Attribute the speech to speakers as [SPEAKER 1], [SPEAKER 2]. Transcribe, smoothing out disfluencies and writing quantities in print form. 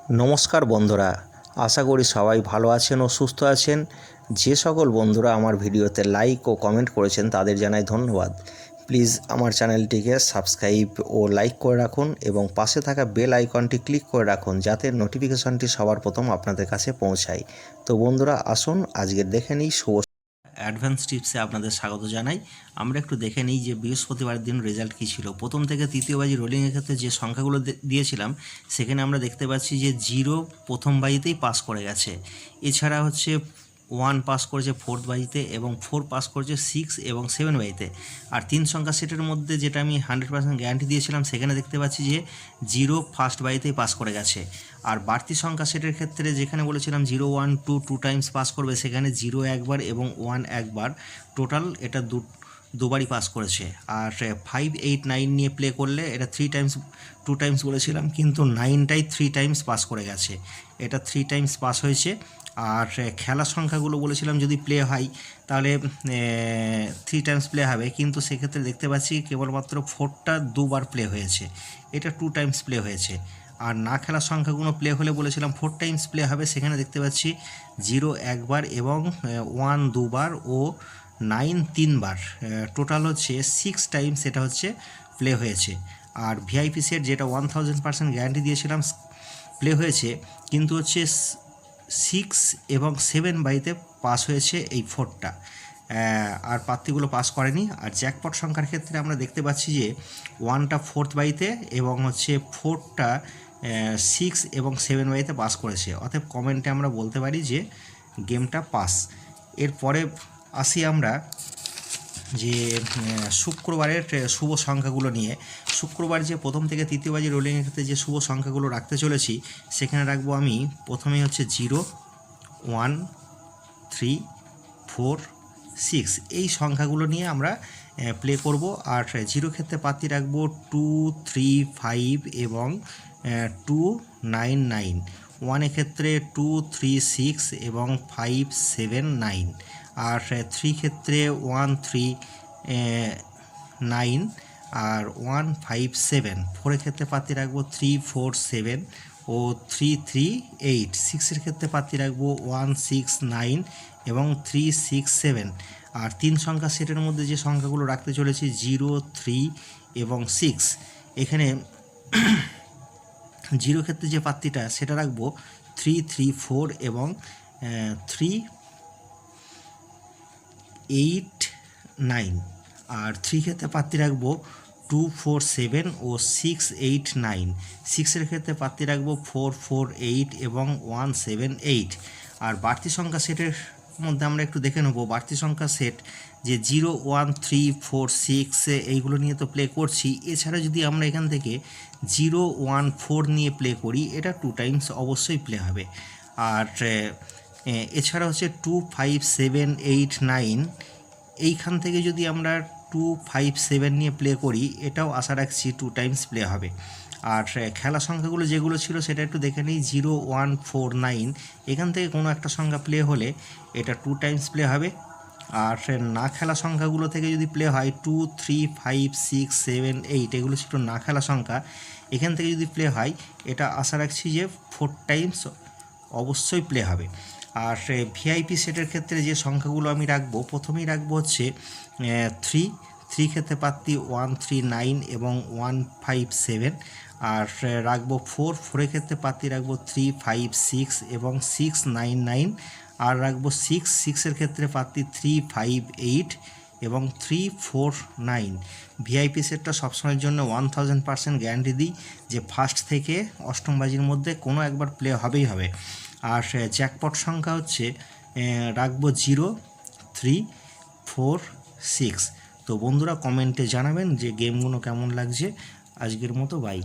[SPEAKER 1] নমস্কার বন্ধুরা, আশা করি সবাই ভালো আছেন ও সুস্থ আছেন। যে সকল বন্ধুরা আমার ভিডিওতে লাইক ও কমেন্ট করেছেন তাদের জানাই ধন্যবাদ। প্লিজ আমার চ্যানেলটিকে সাবস্ক্রাইব ও লাইক করে রাখুন এবং পাশে থাকা বেল আইকনটি ক্লিক করে রাখুন যাতে নোটিফিকেশনটি সবার প্রথম আপনাদের কাছে পৌঁছায়। তো বন্ধুরা আসুন আজকে দেখে নিই শুভ অ্যাডভান্স টিপসে আপনাদের স্বাগত জানাই। আমরা একটু দেখে নিই যে বৃহস্পতিবার দিন রেজাল্ট কী ছিল। প্রথম থেকে তৃতীয় বাজি রোলিংয়ের ক্ষেত্রে যে সংখ্যাগুলো দিয়েছিলাম সেখানে আমরা দেখতে পাচ্ছি যে 0 প্রথম বাজিতেই পাস করে গেছে। এছাড়া হচ্ছে 1 পাস করেছে ফোর্থ বাজিতে এবং 4 পাস করেছে 6 এবং 7 বাজিতে। আর 3 সংখ্যা সেটের মধ্যে যেটা আমি 100% গ্যারান্টি দিয়েছিলাম সেখানে দেখতে পাচ্ছি যে 0 ফার্স্ট বাজিতেই পাস করে গেছে। আর বাড়তি সংখ্যা সেটের ক্ষেত্রে যেখানে বলেছিলাম 0 1 2 2 টাইমস পাস করবে সেখানে 0 একবার এবং 1 একবার, টোটাল এটা দুবারই পাস করেছে। আর 5 8 9 নিয়ে প্লে করলে এটা 2 টাইমস বলেছিলাম কিন্তু 9টাই 3 টাইমস পাস করে গেছে, এটা 3 টাইমস পাস হয়েছে। আর খেলার সংখ্যাগুলো বলেছিলাম যদি প্লে হয় তাহলে 3 টাইমস প্লে হবে, কিন্তু সেক্ষেত্রে দেখতে পাচ্ছি কেবলমাত্র 4টা দুবার প্লে হয়েছে, এটা 2 টাইমস প্লে হয়েছে। আর না খেলার সংখ্যাগুলো প্লে হলে বলেছিলাম 4 টাইমস প্লে হবে, সেখানে দেখতে পাচ্ছি 0 একবার এবং 1 দুবার ও 9 3বার, টোটাল হচ্ছে 6 টাইমস এটা হচ্ছে প্লে হয়েছে। আর ভিআইপি সেট যেটা 1000% গ্যারান্টি দিয়েছিলাম প্লে হয়েছে, কিন্তু হচ্ছে 6 এবং 7 বাড়িতে পাস হয়েছে এই 4টা, আর প্রার্থীগুলো পাস করেনি। আর জ্যাকপট সংখ্যার ক্ষেত্রে আমরা দেখতে পাচ্ছি যে 1টা 4th বাড়িতে এবং হচ্ছে 4টা 6 এবং 7 বাড়িতে পাস করেছে, অতএব কমেন্টে আমরা বলতে পারি যে গেমটা পাস। এরপরে আসি আমরা যে শুক্রবারের শুভ সংখ্যাগুলো নিয়ে। শুক্রবার যে প্রথম থেকে তৃতীয় বাজি রোলিংয়ের ক্ষেত্রে যে শুভ সংখ্যাগুলো রাখতে চলেছি সেখানে রাখবো আমি প্রথমেই হচ্ছে 0 1 3 4 6, এই সংখ্যাগুলো নিয়ে আমরা প্লে করব। আর 0 ক্ষেত্রে প্রার্থী রাখবো 2 3 5 এবং 2 9 9, 1 ক্ষেত্রে 2 3 6 এবং 5 7 9, আর 3 ক্ষেত্রে 1 3 9 আর 1 5 7, 4 ক্ষেত্রে প্রার্থী রাখবো 3 4 7 ও 3 3 8, 6 ক্ষেত্রে প্রার্থী রাখবো 1 6 9 এবং 3 6 7। আর 3 সংখ্যা সেটের মধ্যে যে সংখ্যাগুলো রাখতে চলেছি 0 3 এবং 6, এখানে 0 ক্ষেত্রে যে প্রার্থীটা সেটা রাখবো 3 3 4 এবং 3 8 9, আর 3 ক্ষেত্রে প্রার্থী রাখবো 2 4 7 ও 6 8 9, 6 ক্ষেত্রে প্রার্থী রাখবো 4 4 8 এবং 1 7 8। আর বাড়তি সংখ্যা সেটের মধ্যে আমরা একটু দেখে নেব বাড়তি সংখ্যা সেট যে 0 1 3 4 6 এইগুলো নিয়ে তো প্লে করছি। এছাড়া যদি আমরা এখান থেকে 0 1 4 নিয়ে প্লে করি এটা 2 টাইমস অবশ্যই প্লে হবে। আর এছাড়া হচ্ছে 2 5 7 8 9, এইখান থেকে যদি আমরা 2 5 7 নিয়ে প্লে করি এটাও আশা রাখছি 2 টাইমস প্লে হবে। আর খেলা সংখ্যাগুলো যেগুলো ছিল সেটা একটু দেখে নিই 0 1 4 9, এখান থেকে কোনো একটা সংখ্যা প্লে হলে এটা 2 টাইমস প্লে হবে। আর না খেলা সংখ্যাগুলো থেকে যদি প্লে হয় 2 3 5 6 7 8, এগুলো ছিল না খেলা সংখ্যা, এখান থেকে যদি প্লে হয় এটা আশা রাখছি যে 4 টাইমস অবশ্যই প্লে হবে। আর ভিআইপি সেটের ক্ষেত্রে যে সংখ্যাগুলো আমি রাখবো প্রথমেই রাখবো হচ্ছে 3 ক্ষেত্রে প্রার্থী 1 3 9 এবং 1 5 7, আর রাখবো 4 ক্ষেত্রে প্রার্থী রাখবো 3 5 6 এবং 6 9 9, আর রাখবো 6 ক্ষেত্রে প্রার্থী 3 5 8 এবং 3 4 9। ভিআইপি সেটটা সবসময়ের জন্য 1000% গ্যারান্টি দিই যে ফার্স্ট থেকে অষ্টম বাজির মধ্যে কোনো একবার প্লে হবেই হবে। আর জ্যাকপট সংখ্যা হচ্ছে রাখবো 0 3 4 6। তো বন্ধুরা কমেন্টে জানাবেন যে গেমগুলো কেমন লাগছে। আজকের মতো বাই।